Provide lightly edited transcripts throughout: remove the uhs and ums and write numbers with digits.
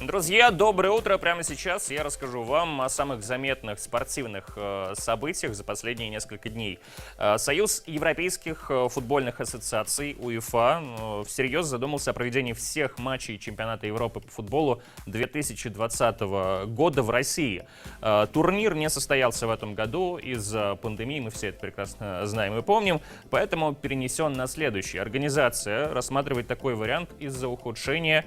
Друзья, доброе утро! Прямо сейчас я расскажу вам о самых заметных спортивных событиях за последние несколько дней. Союз европейских футбольных ассоциаций УЕФА всерьез задумался о проведении всех матчей чемпионата Европы по футболу 2020 года в России. Турнир не состоялся в этом году из-за пандемии, мы все это прекрасно знаем и помним, поэтому перенесен на следующий. Организация рассматривает такой вариант из-за ухудшения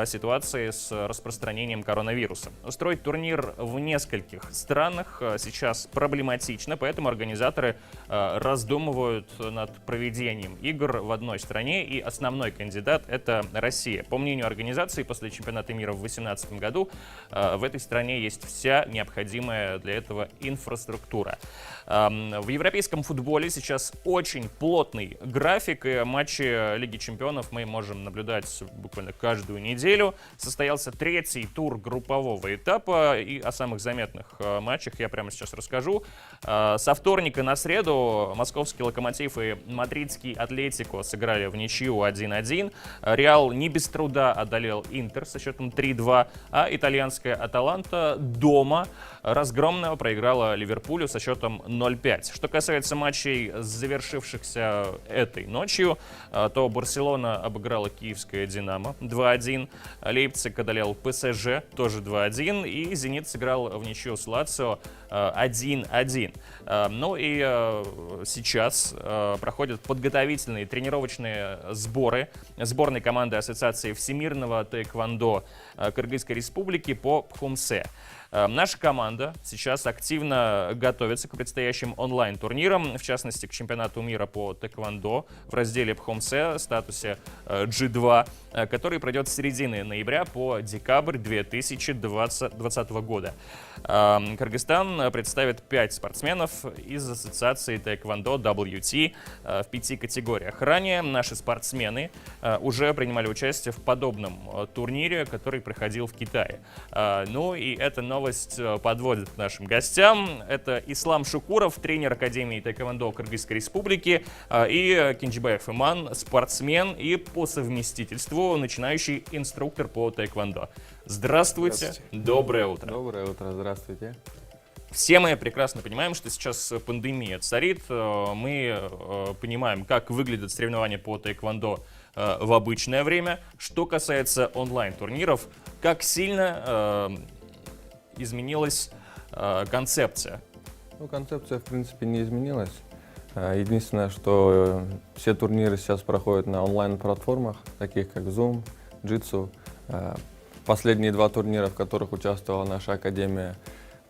ситуации с распространением коронавируса. Устроить турнир в нескольких странах сейчас проблематично, поэтому организаторы раздумывают над проведением игр в одной стране, и основной кандидат — это Россия. По мнению организации, после чемпионата мира в 2018 году в этой стране есть вся необходимая для этого инфраструктура. В европейском футболе сейчас очень плотный график, и матчи Лиги чемпионов мы можем наблюдать буквально каждую неделю. Состоялся третий тур группового этапа, и о самых заметных матчах я прямо сейчас расскажу. Со вторника на среду московский «Локомотив» и мадридский «Атлетико» сыграли в ничью 1-1. «Реал» не без труда одолел «Интер» со счетом 3-2, а итальянская «Аталанта» дома разгромно проиграла «Ливерпулю» со счетом 0-5. Что касается матчей, завершившихся этой ночью, то «Барселона» обыграла киевское «Динамо» 2-1, «Лейпциг» одолел ПСЖ тоже 2-1, и «Зенит» сыграл в ничью с «Лацио» 1-1. Ну и сейчас проходят подготовительные тренировочные сборы сборной команды Ассоциации всемирного таэквондо Кыргызской республики по Пхумсе. Наша команда сейчас активно готовится к предстоящим онлайн-турнирам, в частности, к чемпионату мира по тэквондо в разделе Пхумсе, статусе G2, который пройдет с середины ноября по декабрь 2020 года. Кыргызстан представит 5 спортсменов из ассоциации таэквондо WT в 5 категориях. Ранее наши спортсмены уже принимали участие в подобном турнире, который проходил в Китае. Ну и эта новость подводит к нашим гостям. Это Ислам Шукуров, тренер Академии таэквондо Кыргызской республики, и Кинджибаев Иман, спортсмен и по совместительству начинающий инструктор по таэквондо. Здравствуйте. Доброе утро. Доброе утро, здравствуйте. Все мы прекрасно понимаем, что сейчас пандемия царит. Мы понимаем, как выглядят соревнования по таэквондо в обычное время. Что касается онлайн-турниров, как сильно изменилась концепция? Ну, концепция, в принципе, не изменилась. Единственное, что все турниры сейчас проходят на онлайн-платформах, таких как Zoom, Jitsu. Последние 2 турнира, в которых участвовала наша академия,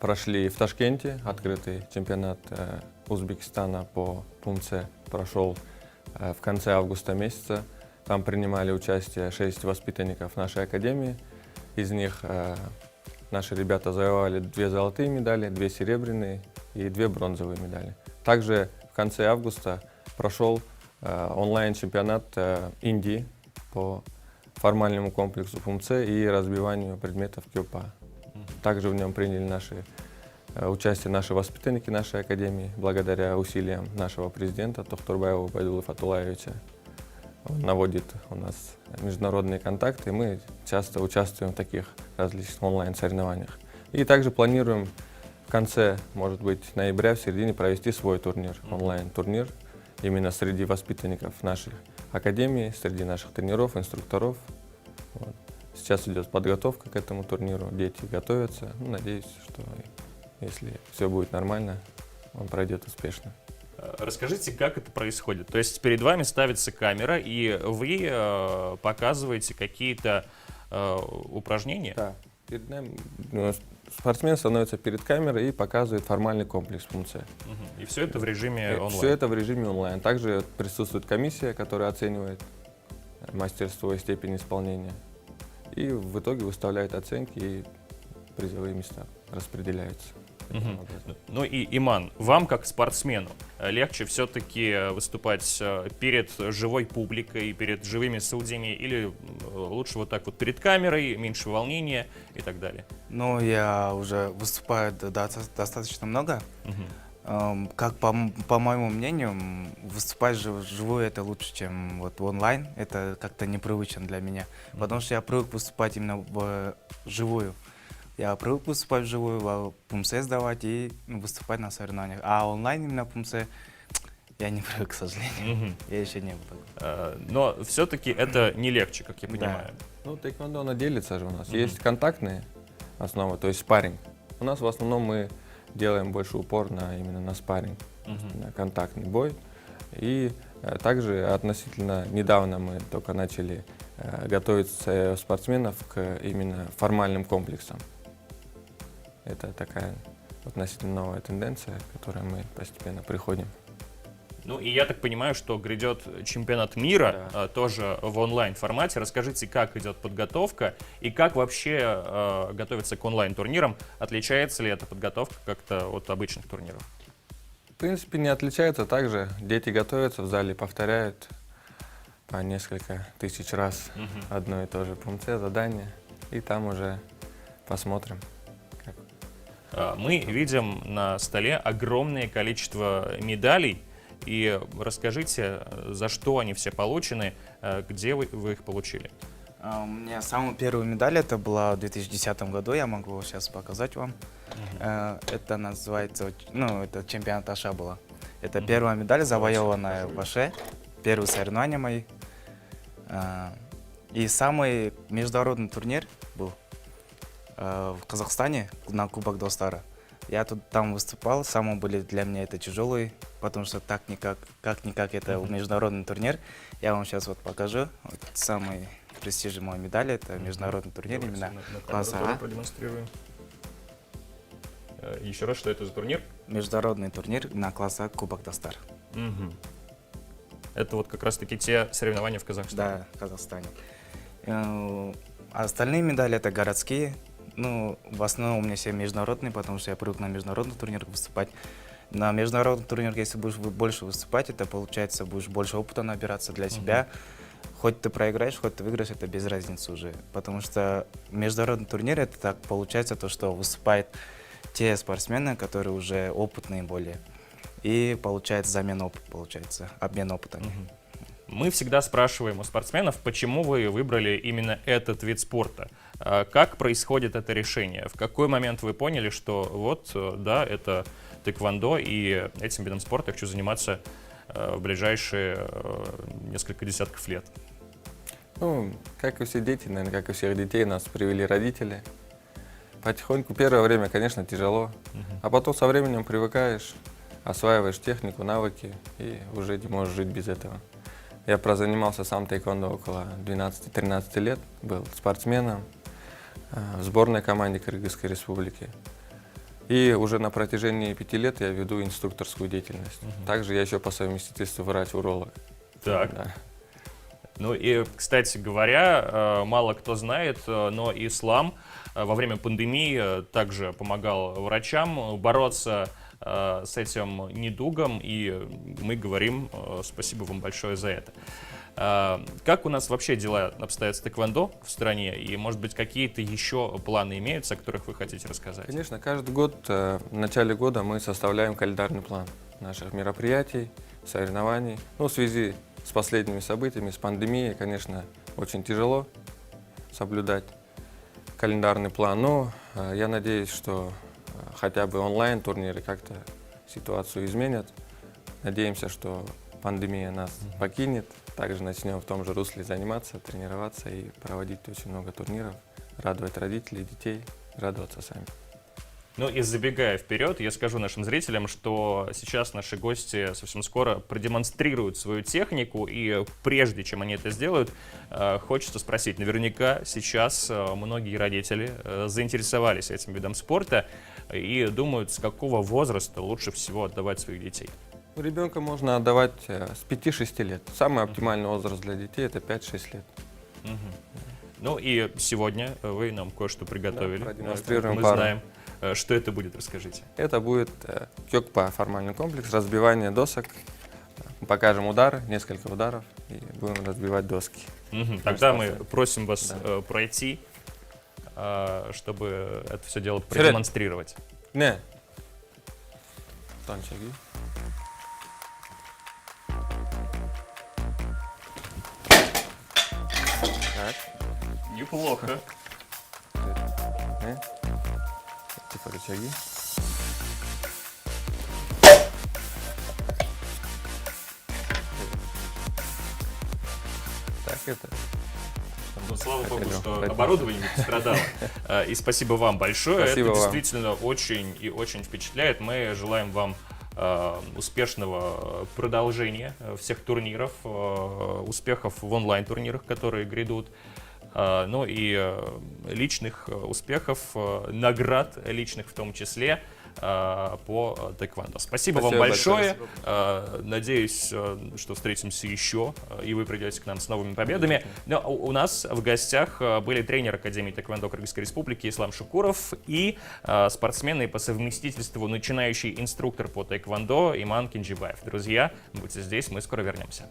прошли в Ташкенте. Открытый чемпионат Узбекистана по Пумце прошел в конце августа месяца. Там принимали участие 6 воспитанников нашей академии. Из них наши ребята завоевали 2 золотые медали, 2 серебряные и 2 бронзовые медали. Также в конце августа прошел онлайн-чемпионат Индии по формальному комплексу Пумце и разбиванию предметов КЮПА. Также в нем приняли участие наши воспитанники нашей академии, благодаря усилиям нашего президента Тохтурбаева Байдулы Фатулаевича. Он наводит у нас международные контакты, и мы часто участвуем в таких различных онлайн-соревнованиях. И также планируем в конце, может быть, ноября, в середине провести свой турнир, онлайн-турнир, именно среди воспитанников нашей академии, среди наших тренеров, инструкторов. Вот. Сейчас идет подготовка к этому турниру, дети готовятся. Ну, надеюсь, что если все будет нормально, он пройдет успешно. Расскажите, как это происходит. То есть перед вами ставится камера, и вы показываете какие-то упражнения? Да. Перед нами спортсмен становится перед камерой и показывает формальный комплекс Пумце. И все это в режиме онлайн? Все это в режиме онлайн. Также присутствует комиссия, которая оценивает мастерство и степень исполнения. И в итоге выставляет оценки, и призовые места распределяются. Ну и, Иман, вам как спортсмену легче все-таки выступать перед живой публикой, перед живыми судьями, или лучше вот так вот перед камерой, меньше волнения и так далее? Ну, я уже выступаю достаточно много. Как по моему мнению, выступать вживую это лучше, чем вот онлайн. Это как-то непривычно для меня, потому что я привык выступать именно вживую. Я привык выступать вживую, в ПМС сдавать и выступать на соревнованиях. А онлайн именно ПМС я не привык, к сожалению. Мгм. Я еще не был такой. Но все-таки это не легче, как я Да. понимаю. Ну, тэквондо, оно делится же у нас. Есть контактные основы, то есть спарринг. У нас в основном мы делаем больше упор именно на спарринг, на контактный бой. И также относительно недавно мы только начали готовиться спортсменов к именно формальным комплексам. Это такая относительно новая тенденция, к которой мы постепенно приходим. Ну и я так понимаю, что грядет чемпионат мира тоже в онлайн формате. Расскажите, как идет подготовка и как вообще готовиться к онлайн турнирам? Отличается ли эта подготовка как-то от обычных турниров? В принципе, не отличается. Также дети готовятся в зале, повторяют по несколько тысяч раз одно и то же ПМЦ, задание. И там уже посмотрим. Мы видим на столе огромное количество медалей. И расскажите, за что они все получены, где вы их получили? У меня самая первая медаль это была в 2010 году, я могу сейчас показать вам. Это называется, это чемпионат Аша было. Это первая медаль, завоеванная в Аше, первые соревнования мои. И самый международный турнир был в Казахстане на Кубок Достара. Я там выступал, самые были для меня это тяжелые, потому что как-никак это международный турнир. Я вам сейчас вот покажу. Вот самый престижный мой медаль, это международный турнир именно класса А. Продемонстрируем. Еще раз, что это за турнир? Международный турнир на класса Кубок Достар. Это вот как раз-таки те соревнования в Казахстане. Да, в Казахстане. А остальные медали это городские. В основном у меня все международные, потому что я привык на международных турнирах выступать. На международных турнирах, если будешь больше выступать, это получается, будешь больше опыта набираться для себя. Хоть ты проиграешь, хоть ты выиграешь, это без разницы уже. Потому что международный турнир, это так получается, то, что выступают те спортсмены, которые уже опытные более. И получается замена опыта, получается, обмен опытами. Мы всегда спрашиваем у спортсменов, почему вы выбрали именно этот вид спорта. Как происходит это решение? В какой момент вы поняли, что вот, да, это тэквондо, и этим видом спорта я хочу заниматься в ближайшие несколько десятков лет? Ну, как и все дети, наверное, как и всех детей, нас привели родители. Потихоньку, первое время, конечно, тяжело, а потом со временем привыкаешь, осваиваешь технику, навыки, и уже не можешь жить без этого. Я прозанимался сам тэквондо около 12-13 лет, был спортсменом в сборной команде Кыргызской республики. И уже на протяжении 5 лет я веду инструкторскую деятельность. Также я еще по совместительству врач-уролог. Так. Да. Ну и, кстати говоря, мало кто знает, но ислам во время пандемии также помогал врачам бороться с этим недугом, и мы говорим спасибо вам большое за это. Как у нас вообще дела обстоят с тэквондо в стране, и, может быть, какие-то еще планы имеются, о которых вы хотите рассказать? Конечно, каждый год, в начале года мы составляем календарный план наших мероприятий, соревнований. Ну, в связи с последними событиями, с пандемией, конечно, очень тяжело соблюдать календарный план, но я надеюсь, что хотя бы онлайн-турниры как-то ситуацию изменят. Надеемся, что пандемия нас покинет, также начнем в том же русле заниматься, тренироваться и проводить очень много турниров, радовать родителей, детей, радоваться сами. Ну и забегая вперед, я скажу нашим зрителям, что сейчас наши гости совсем скоро продемонстрируют свою технику, и прежде чем они это сделают, хочется спросить, наверняка сейчас многие родители заинтересовались этим видом спорта и думают, с какого возраста лучше всего отдавать своих детей. Ребенка можно отдавать с 5-6 лет. Самый оптимальный возраст для детей – это 5-6 лет. Ну и сегодня вы нам кое-что приготовили. Да, продемонстрируем Мы пару. знаем, что это будет, расскажите. Это будет кёкпа, формальный комплекс, разбивание досок. Покажем удары, несколько ударов, и будем разбивать доски. Тогда мы просим вас пройти, чтобы это все дело продемонстрировать. Не. Танчаги. Так. Неплохо. Типа рычаги. Так, это. Ну, слава богу, Хотели что сказать. оборудование не пострадало. И спасибо вам большое. Спасибо Это вам. действительно очень и очень впечатляет. Мы желаем вам успешного продолжения всех турниров, успехов в онлайн-турнирах, которые грядут. Ну и личных успехов, наград личных в том числе по тэквондо. Спасибо вам Спасибо большое. большое. Надеюсь, что встретимся еще, и вы придете к нам с новыми победами. Но у нас в гостях были тренер Академии тэквондо Кыргызской Республики Ислам Шукуров и спортсмены по совместительству начинающий инструктор по тэквондо Иман Кинджибаев. Друзья, будьте здесь, мы скоро вернемся.